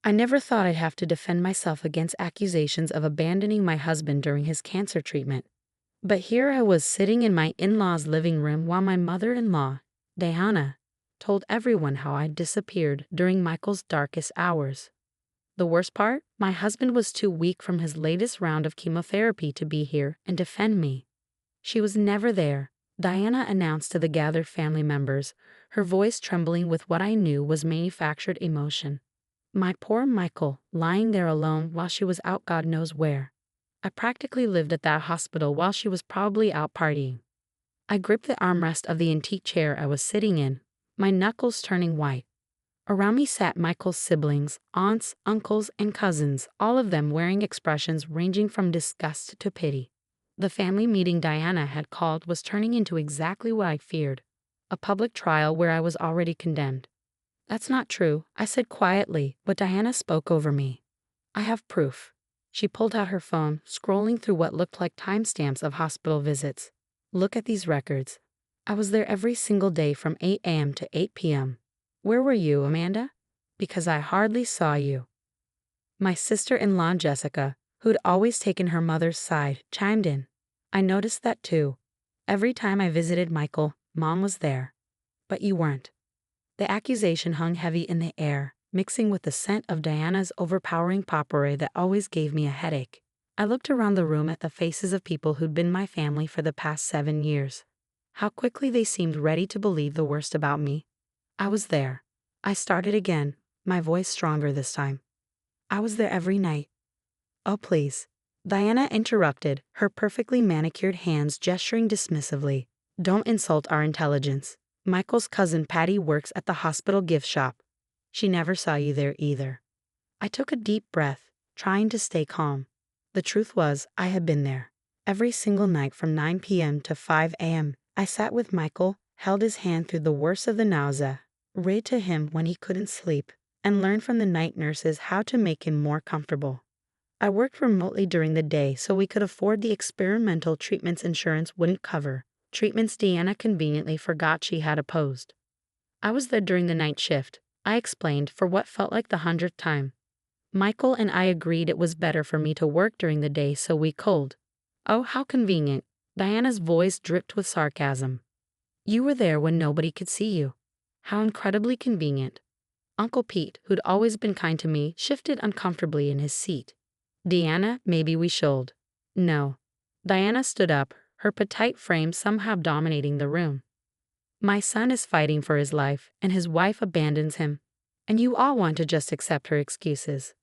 I never thought I'd have to defend myself against accusations of abandoning my husband during his cancer treatment. But here I was sitting in my in-laws' living room while my mother-in-law, Deanna, told everyone how I'd disappeared during Michael's darkest hours. The worst part? My husband was too weak from his latest round of chemotherapy to be here and defend me. She was never there, Diana announced to the gathered family members, her voice trembling with what I knew was manufactured emotion. My poor Michael, lying there alone while she was out God knows where. I practically lived at that hospital while she was probably out partying. I gripped the armrest of the antique chair I was sitting in, my knuckles turning white. Around me sat Michael's siblings, aunts, uncles, and cousins, all of them wearing expressions ranging from disgust to pity. The family meeting Diana had called was turning into exactly what I feared, a public trial where I was already condemned. "That's not true," I said quietly, but Diana spoke over me. "I have proof." She pulled out her phone, scrolling through what looked like timestamps of hospital visits. "Look at these records. I was there every single day from 8 a.m. to 8 p.m. Where were you, Amanda? Because I hardly saw you." My sister-in-law Jessica, who'd always taken her mother's side, chimed in. "I noticed that too. Every time I visited Michael, Mom was there. But you weren't." The accusation hung heavy in the air, mixing with the scent of Diana's overpowering potpourri that always gave me a headache. I looked around the room at the faces of people who'd been my family for the past 7 years. How quickly they seemed ready to believe the worst about me. I was there. I started again, my voice stronger this time. "I was there every night." "Oh, please." Diana interrupted, her perfectly manicured hands gesturing dismissively. "Don't insult our intelligence. Michael's cousin Patty works at the hospital gift shop. She never saw you there either." I took a deep breath, trying to stay calm. The truth was, I had been there. Every single night from 9 p.m. to 5 a.m., I sat with Michael, held his hand through the worst of the nausea, read to him when he couldn't sleep, and learned from the night nurses how to make him more comfortable. I worked remotely during the day so we could afford the experimental treatments insurance wouldn't cover, treatments Deanna conveniently forgot she had opposed. I was there during the night shift, I explained for what felt like the 100th time. Michael and I agreed it was better for me to work during the day so we could. "Oh, how convenient." Diana's voice dripped with sarcasm. "You were there when nobody could see you. How incredibly convenient." Uncle Pete, who'd always been kind to me, shifted uncomfortably in his seat. "Deanna, maybe we should." "No." Diana stood up, her petite frame somehow dominating the room. "My son is fighting for his life, and his wife abandons him. And you all want to just accept her excuses."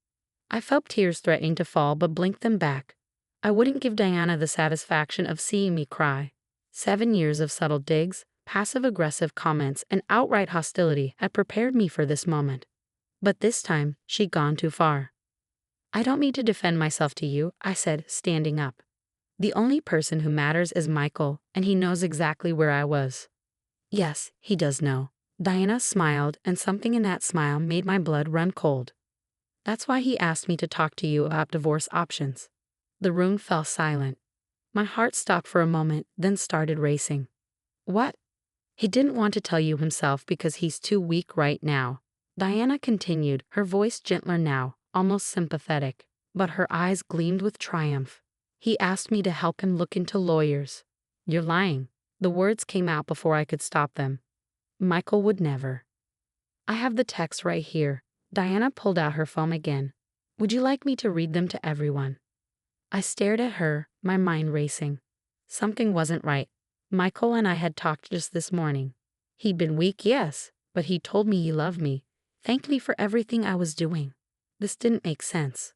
I felt tears threatening to fall but blinked them back. I wouldn't give Diana the satisfaction of seeing me cry. 7 years of subtle digs, passive-aggressive comments, and outright hostility had prepared me for this moment. But this time, she'd gone too far. "I don't mean to defend myself to you," I said, standing up. "The only person who matters is Michael, and he knows exactly where I was." "Yes, he does know." Diana smiled, and something in that smile made my blood run cold. "That's why he asked me to talk to you about divorce options." The room fell silent. My heart stopped for a moment, then started racing. "What?" "He didn't want to tell you himself because he's too weak right now," Diana continued, her voice gentler now, almost sympathetic, but her eyes gleamed with triumph. "He asked me to help him look into lawyers." "You're lying." The words came out before I could stop them. "Michael would never." "I have the text right here." Diana pulled out her phone again. "Would you like me to read them to everyone?" I stared at her, my mind racing. Something wasn't right. Michael and I had talked just this morning. He'd been weak, yes, but he told me he loved me, thanked me for everything I was doing. This didn't make sense.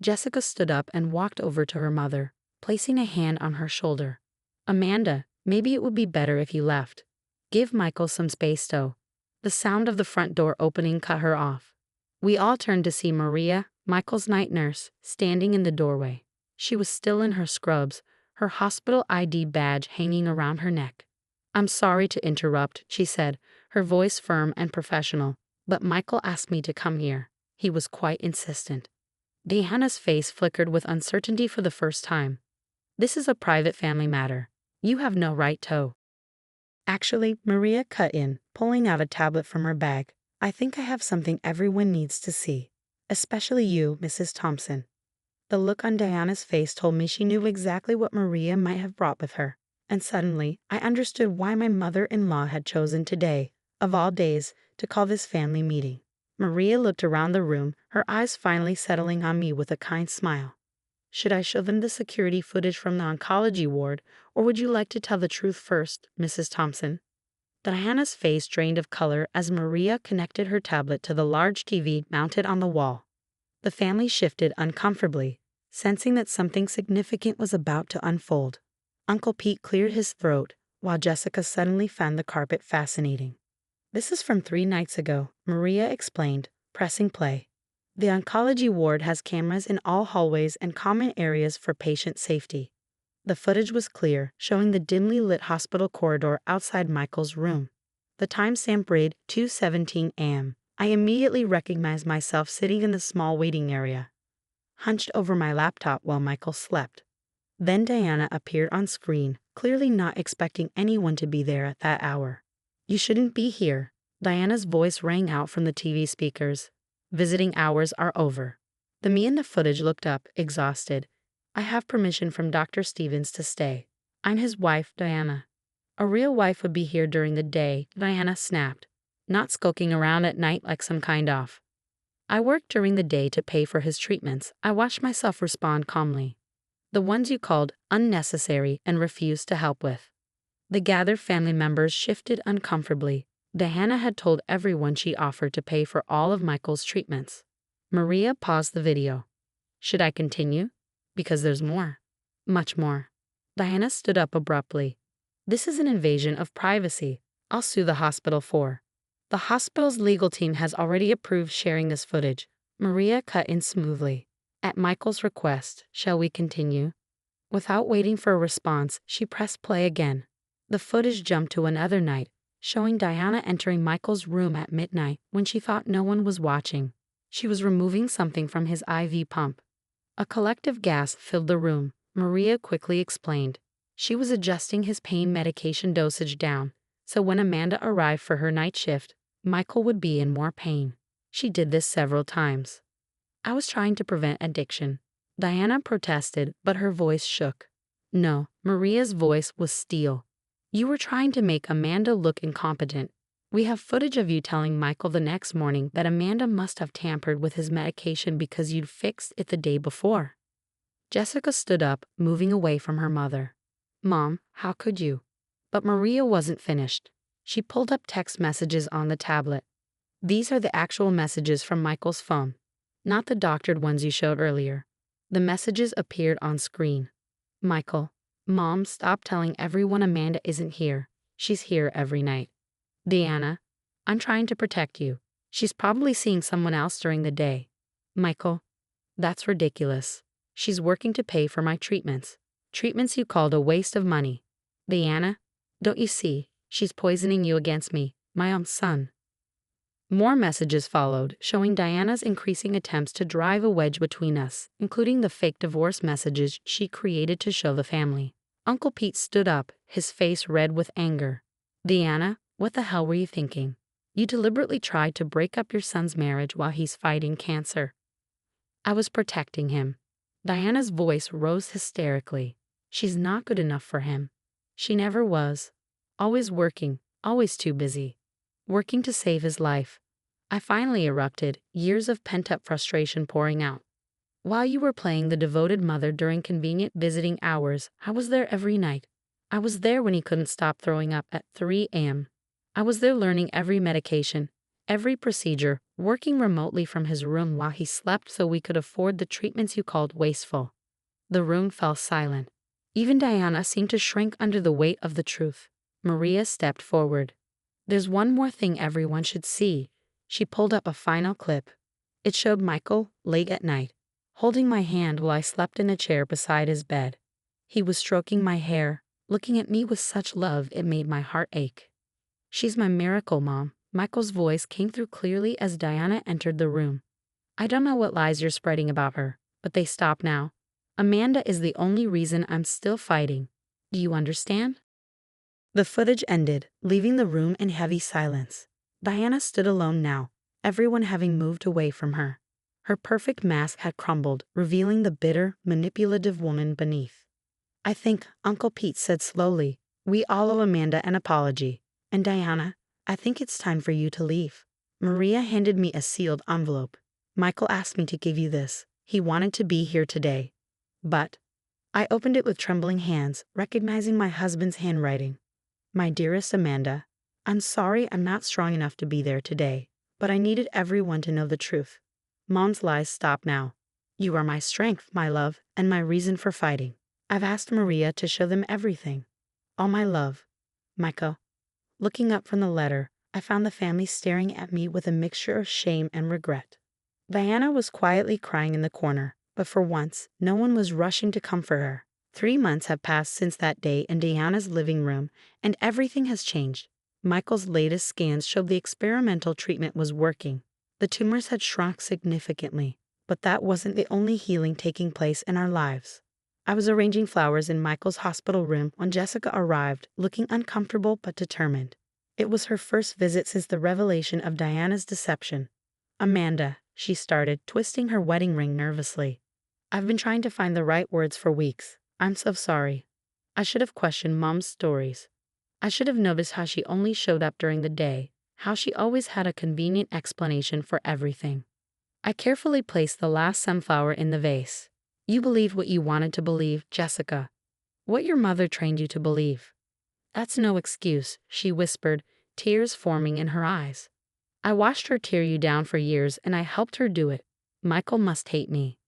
Jessica stood up and walked over to her mother, placing a hand on her shoulder. "Amanda, maybe it would be better if you left. Give Michael some space, though." The sound of the front door opening cut her off. We all turned to see Maria, Michael's night nurse, standing in the doorway. She was still in her scrubs, her hospital ID badge hanging around her neck. "I'm sorry to interrupt," she said, her voice firm and professional, "but Michael asked me to come here. He was quite insistent." Deanna's face flickered with uncertainty for the first time. "This is a private family matter. You have no right to." "Actually," Maria cut in, pulling out a tablet from her bag, "I think I have something everyone needs to see." Especially you, Mrs. Thompson. The look on Diana's face told me she knew exactly what Maria might have brought with her. And suddenly, I understood why my mother-in-law had chosen today, of all days, to call this family meeting. Maria looked around the room, her eyes finally settling on me with a kind smile. Should I show them the security footage from the oncology ward, or would you like to tell the truth first, Mrs. Thompson? Diana's face drained of color as Maria connected her tablet to the large TV mounted on the wall. The family shifted uncomfortably, sensing that something significant was about to unfold. Uncle Pete cleared his throat, while Jessica suddenly found the carpet fascinating. This is from 3 nights ago, Maria explained, pressing play. The oncology ward has cameras in all hallways and common areas for patient safety. The footage was clear, showing the dimly lit hospital corridor outside Michael's room. The timestamp read 2:17 a.m. I immediately recognized myself sitting in the small waiting area, hunched over my laptop while Michael slept. Then Diana appeared on screen, clearly not expecting anyone to be there at that hour. You shouldn't be here. Diana's voice rang out from the TV speakers. Visiting hours are over. The me in the footage looked up, exhausted. I have permission from Dr. Stevens to stay. I'm his wife, Diana. A real wife would be here during the day, Diana snapped, not skulking around at night like some kind off. I work during the day to pay for his treatments, I watched myself respond calmly. The ones you called unnecessary and refused to help with. The gathered family members shifted uncomfortably. Diana had told everyone she offered to pay for all of Michael's treatments. Maria paused the video. Should I continue? Because there's more. Much more. Diana stood up abruptly. This is an invasion of privacy. I'll sue the hospital for. The hospital's legal team has already approved sharing this footage. Maria cut in smoothly. At Michael's request, shall we continue? Without waiting for a response, she pressed play again. The footage jumped to another night, showing Diana entering Michael's room at midnight when she thought no one was watching. She was removing something from his IV pump. A collective gasp filled the room. Maria quickly explained. She was adjusting his pain medication dosage down, so when Amanda arrived for her night shift, Michael would be in more pain. She did this several times. I was trying to prevent addiction. Diana protested, but her voice shook. No, Maria's voice was steel. You were trying to make Amanda look incompetent. We have footage of you telling Michael the next morning that Amanda must have tampered with his medication because you'd fixed it the day before. Jessica stood up, moving away from her mother. Mom, how could you? But Maria wasn't finished. She pulled up text messages on the tablet. These are the actual messages from Michael's phone, not the doctored ones you showed earlier. The messages appeared on screen. Michael, Mom, stop telling everyone Amanda isn't here. She's here every night. Deanna, I'm trying to protect you. She's probably seeing someone else during the day. Michael, that's ridiculous. She's working to pay for my treatments. Treatments you called a waste of money. Deanna, don't you see? She's poisoning you against me, my own son. More messages followed, showing Diana's increasing attempts to drive a wedge between us, including the fake divorce messages she created to show the family. Uncle Pete stood up, his face red with anger. Deanna, what the hell were you thinking? You deliberately tried to break up your son's marriage while he's fighting cancer. I was protecting him. Diana's voice rose hysterically. She's not good enough for him. She never was. Always working, always too busy. Working to save his life. I finally erupted, years of pent-up frustration pouring out. While you were playing the devoted mother during convenient visiting hours, I was there every night. I was there when he couldn't stop throwing up at 3 a.m. I was there learning every medication, every procedure, working remotely from his room while he slept so we could afford the treatments you called wasteful. The room fell silent. Even Diana seemed to shrink under the weight of the truth. Maria stepped forward. There's one more thing everyone should see. She pulled up a final clip. It showed Michael, late at night, holding my hand while I slept in a chair beside his bed. He was stroking my hair, looking at me with such love it made my heart ache. She's my miracle, Mom. Michael's voice came through clearly as Diana entered the room. I don't know what lies you're spreading about her, but they stop now. Amanda is the only reason I'm still fighting. Do you understand? The footage ended, leaving the room in heavy silence. Diana stood alone now, everyone having moved away from her. Her perfect mask had crumbled, revealing the bitter, manipulative woman beneath. "I think," Uncle Pete said slowly, "we all owe Amanda an apology. And Diana, I think it's time for you to leave." Maria handed me a sealed envelope. "Michael asked me to give you this. He wanted to be here today. But—" I opened it with trembling hands, recognizing my husband's handwriting. "My dearest Amanda, I'm sorry I'm not strong enough to be there today, but I needed everyone to know the truth. Mom's lies stop now. You are my strength, my love, and my reason for fighting. I've asked Maria to show them everything. All my love. Michael." Looking up from the letter, I found the family staring at me with a mixture of shame and regret. Diana was quietly crying in the corner, but for once, no one was rushing to comfort her. 3 months have passed since that day in Deanna's living room, and everything has changed. Michael's latest scans showed the experimental treatment was working. The tumors had shrunk significantly, but that wasn't the only healing taking place in our lives. I was arranging flowers in Michael's hospital room when Jessica arrived, looking uncomfortable but determined. It was her first visit since the revelation of Diana's deception. "Amanda," she started, twisting her wedding ring nervously. "I've been trying to find the right words for weeks. I'm so sorry. I should have questioned Mom's stories. I should have noticed how she only showed up during the day, how she always had a convenient explanation for everything." I carefully placed the last sunflower in the vase. "You believed what you wanted to believe, Jessica. What your mother trained you to believe. That's no excuse," she whispered, tears forming in her eyes. "I watched her tear you down for years, and I helped her do it. Michael must hate me."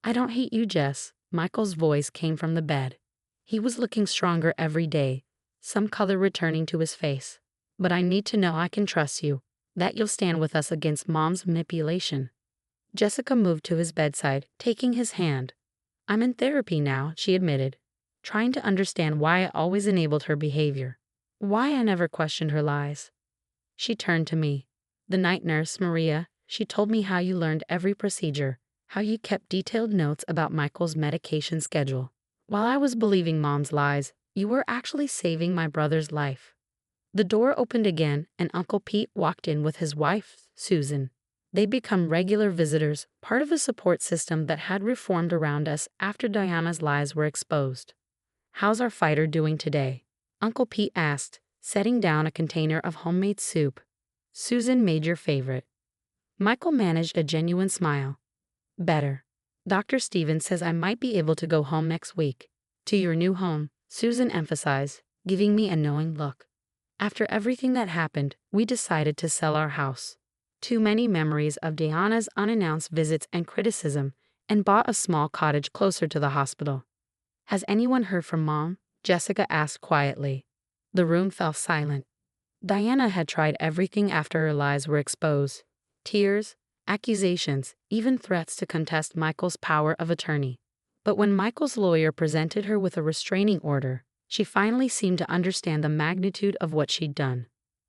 "I don't hate you, Jess." Michael's voice came from the bed. He was looking stronger every day, some color returning to his face. "But I need to know I can trust you, that you'll stand with us against Mom's manipulation." Jessica moved to his bedside, taking his hand. "I'm in therapy now," she admitted, trying to understand why I always enabled her behavior, why I never questioned her lies. She turned to me. "The night nurse, Maria, she told me how you learned every procedure, how you kept detailed notes about Michael's medication schedule. While I was believing Mom's lies, you were actually saving my brother's life." The door opened again, and Uncle Pete walked in with his wife, Susan. They'd become regular visitors, part of a support system that had reformed around us after Diana's lies were exposed. "How's our fighter doing today?" Uncle Pete asked, setting down a container of homemade soup. "Susan made your favorite." Michael managed a genuine smile. "Better. Dr. Stevens says I might be able to go home next week." "To your new home," Susan emphasized, giving me a knowing look. "After everything that happened, we decided to sell our house. Too many memories of Deanna's unannounced visits and criticism, and bought a small cottage closer to the hospital." "Has anyone heard from Mom?" Jessica asked quietly. The room fell silent. Diana had tried everything after her lies were exposed. Tears, accusations, even threats to contest Michael's power of attorney. But when Michael's lawyer presented her with a restraining order, she finally seemed to understand the magnitude of what she'd done.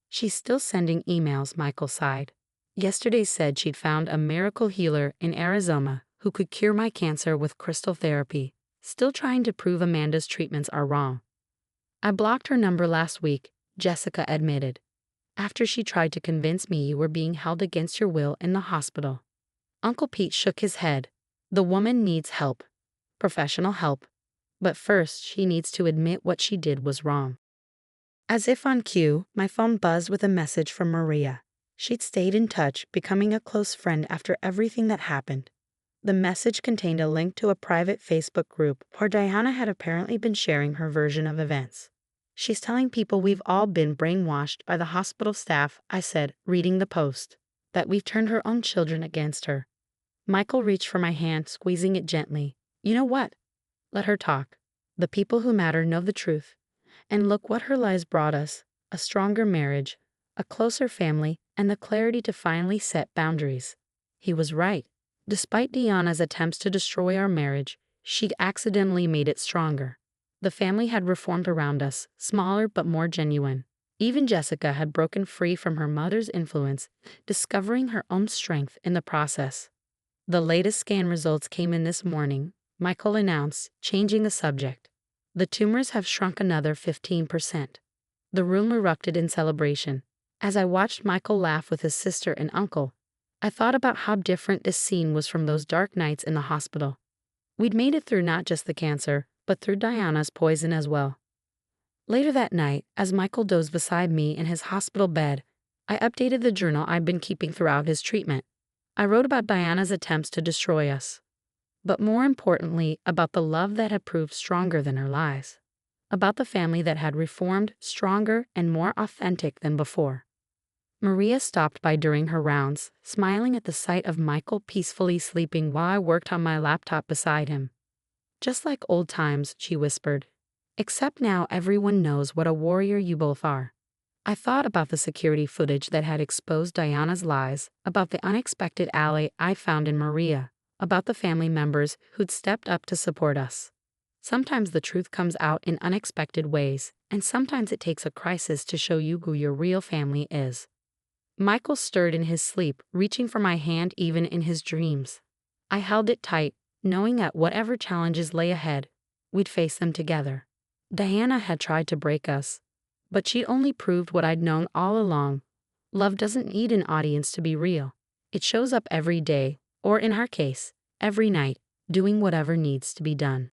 "She's still sending emails," Michael sighed. "Yesterday said she'd found a miracle healer in Arizona who could cure my cancer with crystal therapy. Still trying to prove Amanda's treatments are wrong." "I blocked her number last week," Jessica admitted, "after she tried to convince me you were being held against your will in the hospital." Uncle Pete shook his head. "The woman needs help. Professional help. But first she needs to admit what she did was wrong." As if on cue, my phone buzzed with a message from Maria. She'd stayed in touch, becoming a close friend after everything that happened. The message contained a link to a private Facebook group where Diana had apparently been sharing her version of events. "She's telling people we've all been brainwashed by the hospital staff," I said, reading the post. "That we've turned her own children against her." Michael reached for my hand, squeezing it gently. "You know what? Let her talk. The people who matter know the truth. And look what her lies brought us: a stronger marriage, a closer family, and the clarity to finally set boundaries." He was right. Despite Deanna's attempts to destroy our marriage, she'd accidentally made it stronger. The family had reformed around us, smaller but more genuine. Even Jessica had broken free from her mother's influence, discovering her own strength in the process. "The latest scan results came in this morning," Michael announced, changing the subject. "The tumors have shrunk another 15%. The room erupted in celebration. As I watched Michael laugh with his sister and uncle, I thought about how different this scene was from those dark nights in the hospital. We'd made it through not just the cancer, but through Diana's poison as well. Later that night, as Michael dozed beside me in his hospital bed, I updated the journal I'd been keeping throughout his treatment. I wrote about Diana's attempts to destroy us, but more importantly, about the love that had proved stronger than her lies, about the family that had reformed, stronger and more authentic than before. Maria stopped by during her rounds, smiling at the sight of Michael peacefully sleeping while I worked on my laptop beside him. "Just like old times," she whispered. "Except now everyone knows what a warrior you both are." I thought about the security footage that had exposed Diana's lies, about the unexpected ally I found in Maria, about the family members who'd stepped up to support us. Sometimes the truth comes out in unexpected ways, and sometimes it takes a crisis to show you who your real family is. Michael stirred in his sleep, reaching for my hand even in his dreams. I held it tight, knowing that whatever challenges lay ahead, we'd face them together. Diana had tried to break us, but she only proved what I'd known all along. Love doesn't need an audience to be real. It shows up every day, or in her case, every night, doing whatever needs to be done.